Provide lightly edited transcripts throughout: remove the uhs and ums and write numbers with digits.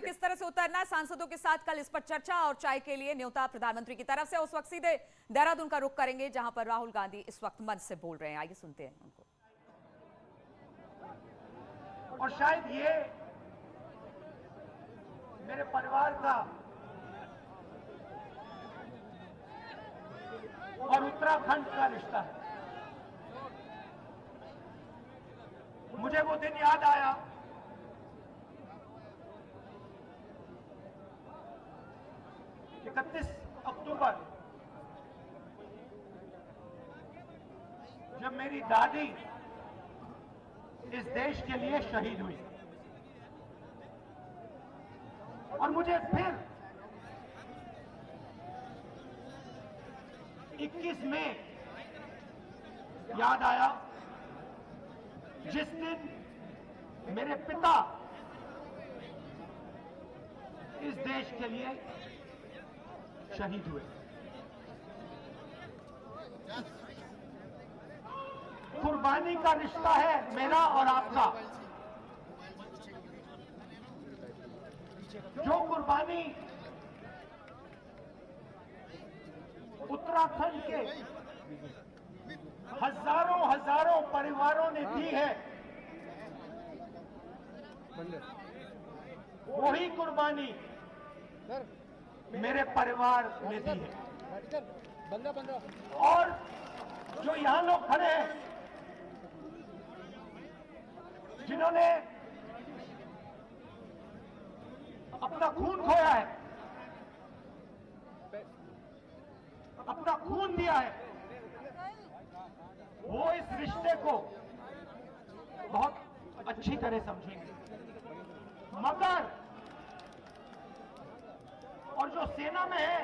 किस तरह से उतरना है सांसदों के साथ कल, इस पर चर्चा और चाय के लिए न्योता प्रधानमंत्री की तरफ से। उस वक्त सीधे देहरादून का रुख करेंगे जहां पर राहुल गांधी इस वक्त मंच से बोल रहे हैं। आइए सुनते हैं उनको। और शायद ये मेरे परिवार का और उत्तराखंड का रिश्ता है। मुझे वो दिन याद आया 31 अक्टूबर, जब मेरी दादी इस देश के लिए शहीद हुई। और मुझे फिर 21 मई याद आया, जिस दिन मेरे पिता इस देश के लिए शहीद हुए। कुर्बानी का रिश्ता है मेरा और आपका। जो कुर्बानी उत्तराखंड के हजारों परिवारों ने दी है, वही कुर्बानी मेरे परिवार ने दी है। और जो यहां लोग खड़े हैं, जिन्होंने अपना खून खोया है, अपना खून दिया है, वो इस रिश्ते को बहुत अच्छी तरह समझेंगे। मगर और जो सेना में है,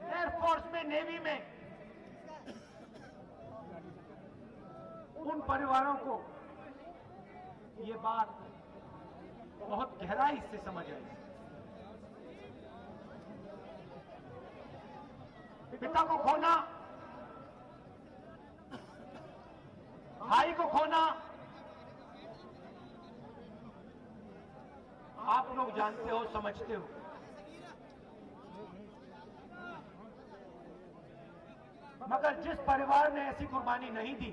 एयरफोर्स में, नेवी में, उन परिवारों को ये बात बहुत गहराई से समझ आई। पिता को खोना, भाई को खोना, आप लोग जानते हो, समझते हो। मगर जिस परिवार ने ऐसी कुर्बानी नहीं दी,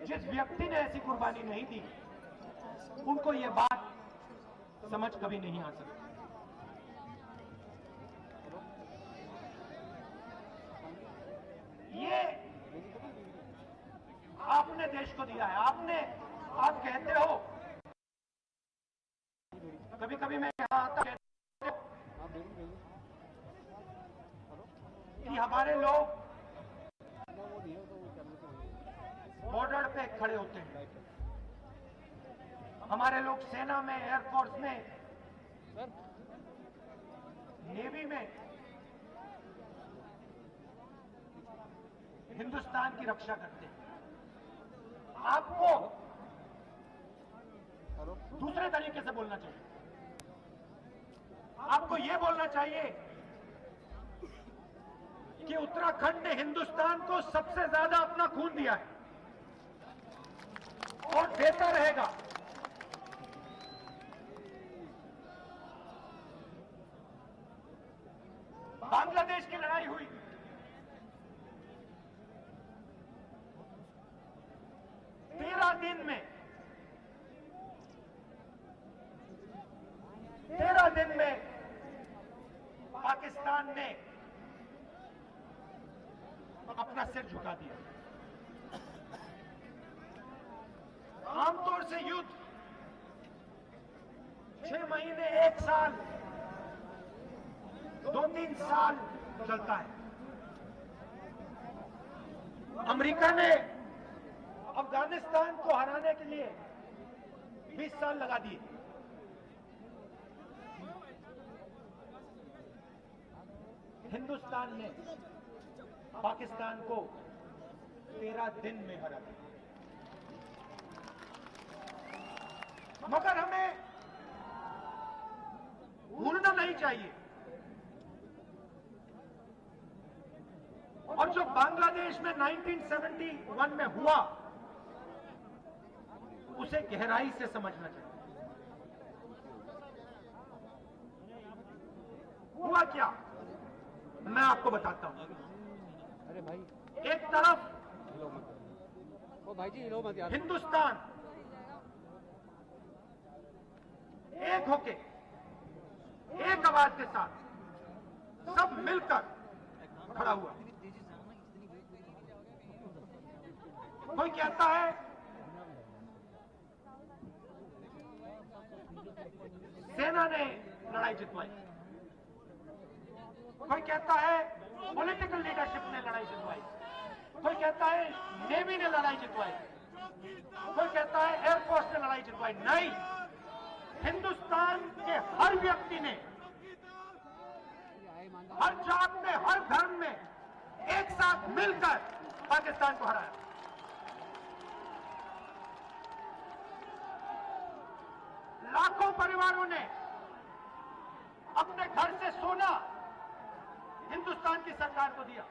जिस व्यक्ति ने ऐसी कुर्बानी नहीं दी, उनको यह बात समझ कभी नहीं आ सकती। ये आपने देश को दिया है। आप कहते हो, कभी कभी मैं यहां आता कहते हो कि हमारे लोग बॉर्डर पे खड़े होते हैं, हमारे लोग सेना में, एयरफोर्स में, नेवी में हिंदुस्तान की रक्षा करते हैं। आपको दूसरे तरीके से बोलना चाहिए। आपको यह बोलना चाहिए कि उत्तराखंड ने हिंदुस्तान को सबसे ज्यादा अपना खून दिया है और देता रहेगा। बांग्लादेश की लड़ाई हुई, तेरह दिन में पाकिस्तान ने अपना सिर झुका दिया। आमतौर से युद्ध 6 महीने, 1 साल, 2-3 साल चलता है। अमेरिका ने अफगानिस्तान को हराने के लिए 20 साल लगा दिए। हिंदुस्तान ने पाकिस्तान को 13 दिन में हरा दिया। मगर हमें भूलना नहीं चाहिए, और जो बांग्लादेश में 1971 में हुआ, उसे गहराई से समझना चाहिए। हुआ क्या, मैं आपको बताता हूं। अरे भाई, एक तरफ ओ भाई जी लो मत यार। हिंदुस्तान एक होके, एक आवाज के साथ सब मिलकर खड़ा हुआ। कोई कहता है सेना ने लड़ाई जितवाई, कोई कहता है पॉलिटिकल लीडरशिप ने लड़ाई जितवाई, कोई कहता है नेवी ने लड़ाई जितवाई, कोई कहता है एयरफोर्स ने लड़ाई जितवाई। नहीं, हिंदुस्तान के हर व्यक्ति ने, हर जात में, हर धर्म में एक साथ मिलकर पाकिस्तान को हराया। लाखों परिवारों ने अपने घर से सोना हिंदुस्तान की सरकार को दिया।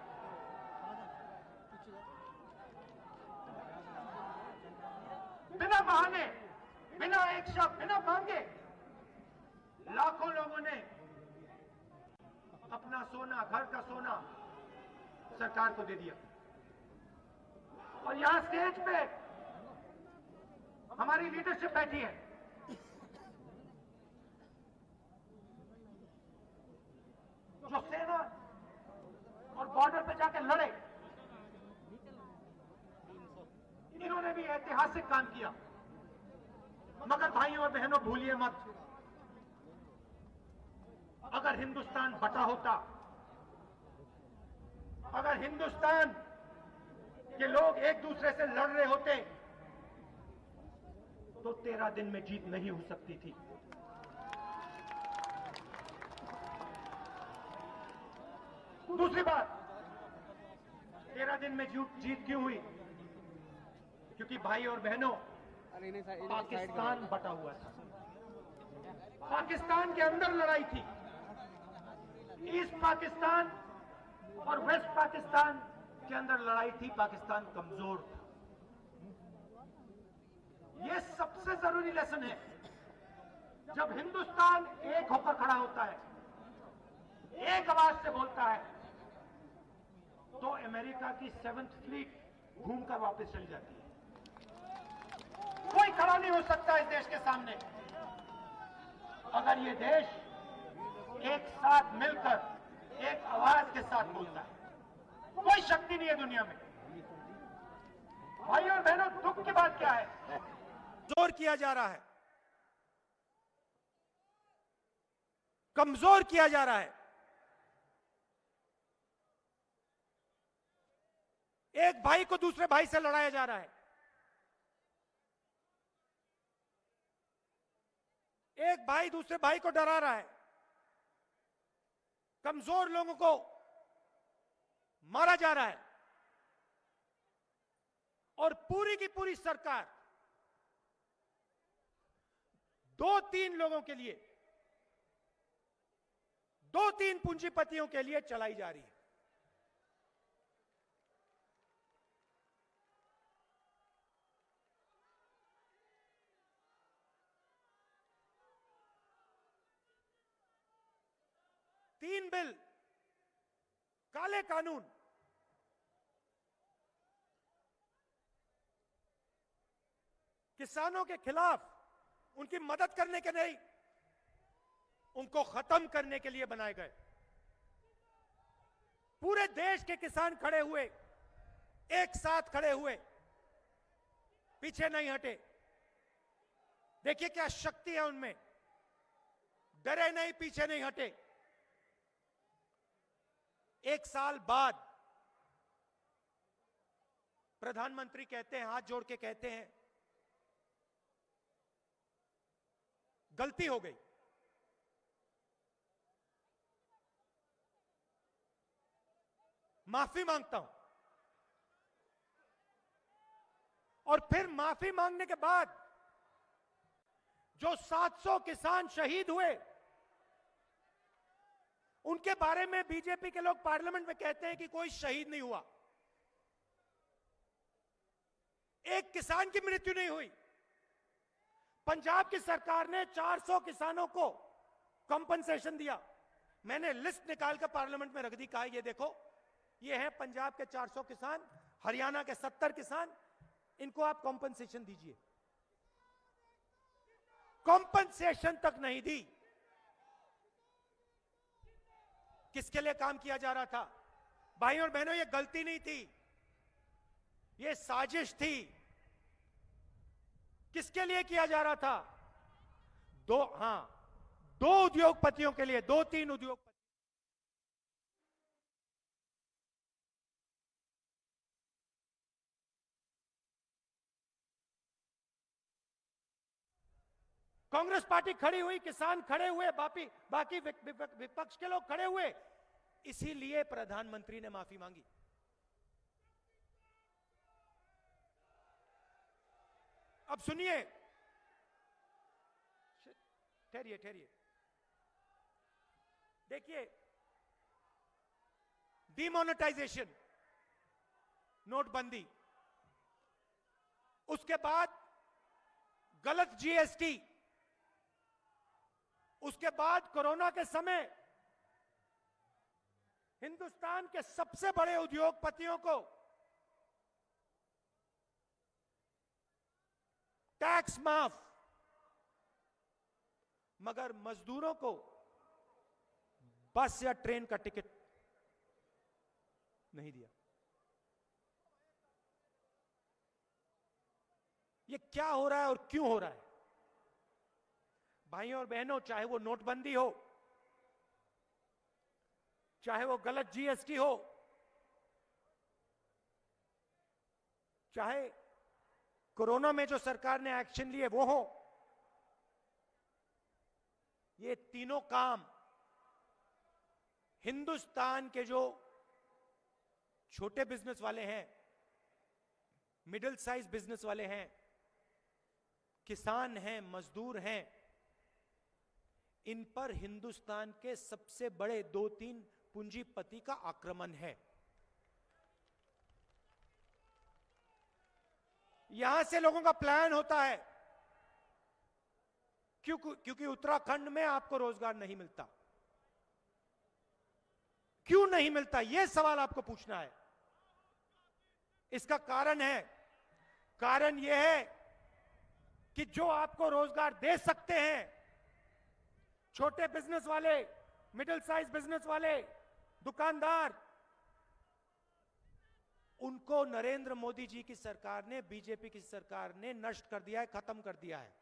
बिना बहाने, बिना एक शब्द, बिना मांगे लाखों लोगों ने अपना सोना, घर का सोना सरकार को दे दिया। और यहां स्टेज पे हमारी लीडरशिप बैठी है, जो सेना और बॉर्डर पे जाकर लड़े। इन्होंने भी ऐतिहासिक काम किया। मगर भाइयों और बहनों, भूलिए मत, अगर हिंदुस्तान बटा होता, अगर हिंदुस्तान के लोग एक दूसरे से लड़ रहे होते, तो 13 दिन में जीत नहीं हो सकती थी। दूसरी बात, 13 दिन में जीत क्यों हुई? क्योंकि भाई और बहनों, पाकिस्तान बटा हुआ था। पाकिस्तान के अंदर लड़ाई थी। ईस्ट पाकिस्तान और वेस्ट पाकिस्तान के अंदर लड़ाई थी। पाकिस्तान कमजोर था। यह सबसे जरूरी लेसन है। जब हिंदुस्तान एक होकर खड़ा होता है, एक आवाज से बोलता है, तो अमेरिका की 7th फ्लीट घूमकर वापस चली जाती है। कोई खड़ा नहीं हो सकता इस देश के सामने अगर ये देश एक साथ मिलकर एक आवाज के साथ बोलता है। कोई शक्ति नहीं है दुनिया में। भाइयों और बहनों, दुख की बात क्या है? जोर किया जा रहा है, कमजोर किया जा रहा है। एक भाई को दूसरे भाई से लड़ाया जा रहा है। एक भाई दूसरे भाई को डरा रहा है। कमजोर लोगों को मारा जा रहा है। और पूरी की पूरी सरकार 2-3 लोगों के लिए, 2-3 पूंजीपतियों के लिए चलाई जा रही है। तीन बिल, काले कानून, किसानों के खिलाफ, उनकी मदद करने के नहीं, उनको खत्म करने के लिए बनाए गए। पूरे देश के किसान खड़े हुए, एक साथ खड़े हुए, पीछे नहीं हटे। देखिए क्या शक्ति है उनमें, डरे नहीं, पीछे नहीं हटे। एक साल बाद प्रधानमंत्री कहते हैं, हाथ जोड़ के कहते हैं, गलती हो गई, माफी मांगता हूं। और फिर माफी मांगने के बाद जो 700 किसान शहीद हुए, उनके बारे में बीजेपी के लोग पार्लियामेंट में कहते हैं कि कोई शहीद नहीं हुआ। एक किसान की मृत्यु नहीं हुई। पंजाब की सरकार ने 400 किसानों को कंपनसेशन दिया। मैंने लिस्ट निकालकर पार्लियामेंट में रख दी, कहा ये देखो, ये हैं पंजाब के 400 किसान, हरियाणा के 70 किसान, इनको आप कंपनसेशन दीजिए। कंपनसेशन तक नहीं दी। किसके लिए काम किया जा रहा था? भाइयों और बहनों, ये गलती नहीं थी, ये साजिश थी। किसके लिए किया जा रहा था? दो उद्योगपतियों के लिए, 2-3 उद्योगपति। कांग्रेस पार्टी खड़ी हुई, किसान खड़े हुए, बाकी विपक्ष के लोग खड़े हुए, इसीलिए प्रधानमंत्री ने माफी मांगी। अब सुनिए, ठहरिए, देखिए, डिमोनेटाइजेशन, नोटबंदी, उसके बाद गलत जीएसटी, उसके बाद कोरोना के समय हिंदुस्तान के सबसे बड़े उद्योगपतियों को टैक्स माफ, मगर मजदूरों को बस या ट्रेन का टिकट नहीं दिया। ये क्या हो रहा है और क्यों हो रहा है? भाइयों और बहनों, चाहे वो नोटबंदी हो, चाहे वो गलत जीएसटी हो, चाहे कोरोना में जो सरकार ने एक्शन लिए वो हो, ये तीनों काम हिंदुस्तान के जो छोटे बिजनेस वाले हैं, मिडिल साइज बिजनेस वाले हैं, किसान हैं, मजदूर हैं, इन पर हिंदुस्तान के सबसे बड़े 2-3 पूंजीपति का आक्रमण है। यहां से लोगों का प्लान होता है, क्योंकि उत्तराखंड में आपको रोजगार नहीं मिलता। क्यों नहीं मिलता, यह सवाल आपको पूछना है। इसका कारण यह है कि जो आपको रोजगार दे सकते हैं, छोटे बिजनेस वाले, मिडिल साइज बिजनेस वाले, दुकानदार, उनको नरेंद्र मोदी जी की सरकार ने, बीजेपी की सरकार ने नष्ट कर दिया है, खत्म कर दिया है।